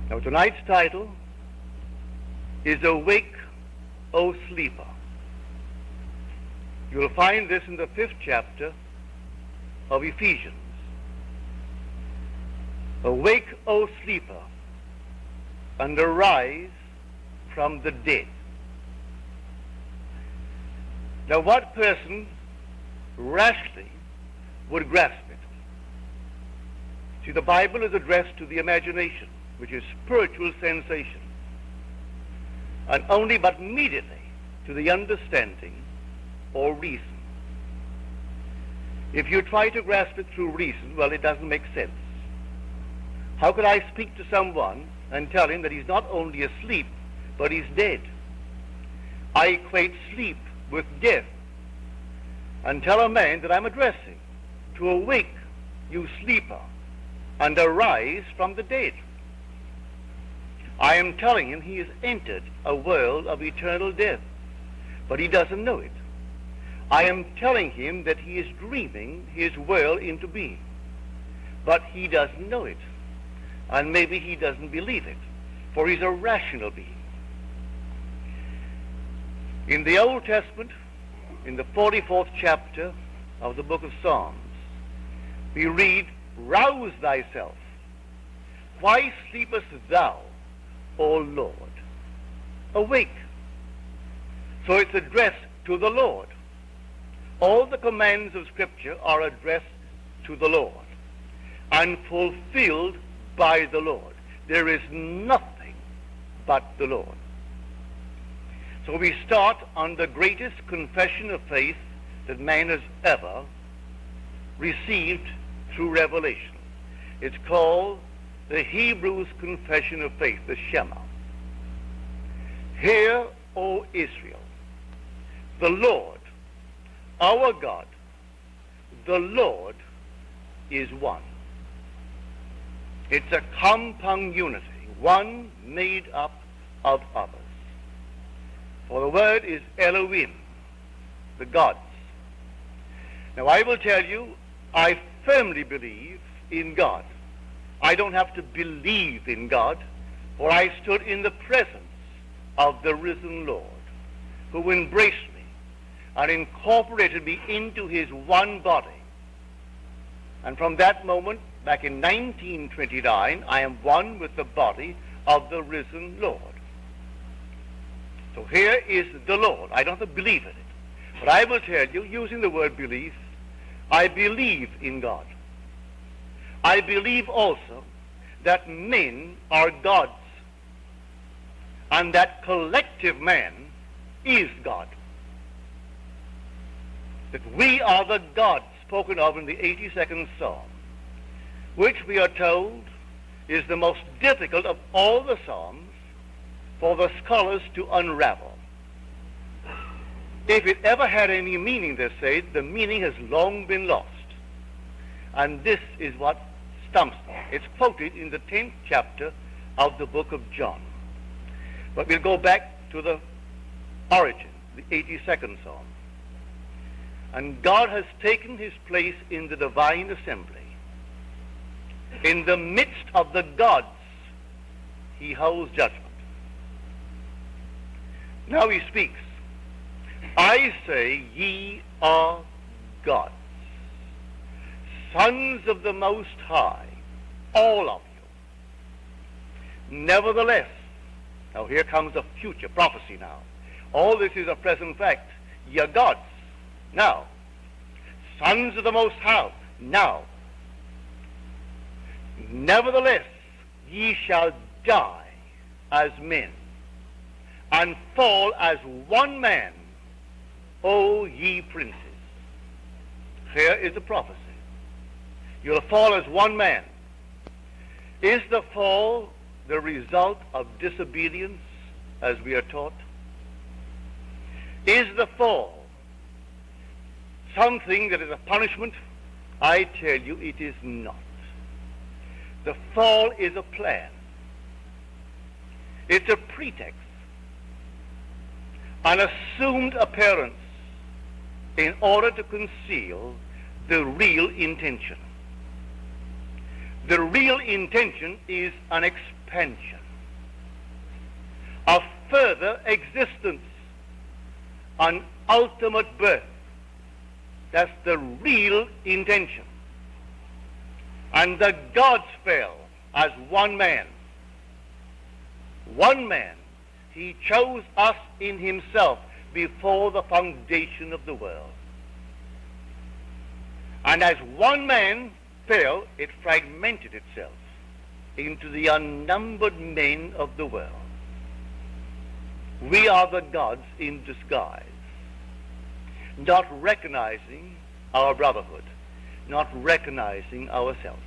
Now tonight's title is Awake, O Sleeper. You will find this in the 5th chapter of Ephesians. Awake, O sleeper, and arise from the dead. Now what person rashly would grasp it? See, the Bible is addressed to the imagination, which is spiritual sensation, and only but immediately to the understanding or reason. If you try to grasp it through reason, well, it doesn't make sense. How could I speak to someone and tell him that he's not only asleep, but he's dead? I equate sleep with death, and tell a man that I'm addressing to awake, you sleeper, and arise from the dead. I am telling him he has entered a world of eternal death, but he doesn't know it. I am telling him that he is dreaming his world into being, but he doesn't know it, and maybe he doesn't believe it, for he's a rational being. In the Old Testament, in the 44th chapter of the book of Psalms, we read, "Rouse thyself. Why sleepest thou, O Lord? Awake." So it's addressed to the Lord. All the commands of Scripture are addressed to the Lord and fulfilled by the Lord. There is nothing but the Lord. So we start on the greatest confession of faith that man has ever received through revelation. It's called the Hebrews Confession of Faith, the Shema. Hear, O Israel, the Lord, our God, the Lord is one. It's a compound unity, one made up of others. For the word is Elohim, the gods. Now I will tell you, I firmly believe in God. I don't have to believe in God, for I stood in the presence of the risen Lord, who embraced me and incorporated me into his one body. And from that moment, back in 1929, I am one with the body of the risen Lord. So here is the Lord. I don't have to believe in it. But I will tell you, using the word belief, I believe in God. I believe also that men are gods, and that collective man is God. That we are the gods spoken of in the 82nd Psalm, which we are told is the most difficult of all the Psalms for the scholars to unravel. If it ever had any meaning, they say, the meaning has long been lost. And this is what stumps them. It's quoted in the 10th chapter of the book of John. But we'll go back to the origin, the 82nd Psalm. And God has taken his place in the divine assembly. In the midst of the gods, he holds judgment. Now he speaks, "I say ye are gods, sons of the Most High, all of you. Nevertheless," now here comes a future prophecy now. All this is a present fact. Ye are gods, now. Sons of the Most High, now. Nevertheless, ye shall die as men, and fall as one man, O ye princes. Here is the prophecy. You'll fall as one man. Is the fall the result of disobedience, as we are taught? Is the fall something that is a punishment? I tell you, it is not. The fall is a plan. It's a pretext, an assumed appearance in order to conceal the real intention. The real intention is an expansion, a further existence, an ultimate birth. That's the real intention. And the gods fell as one man. One man. He chose us in himself before the foundation of the world. And as one man fell, it fragmented itself into the unnumbered men of the world. We are the gods in disguise, not recognizing our brotherhood, not recognizing ourselves.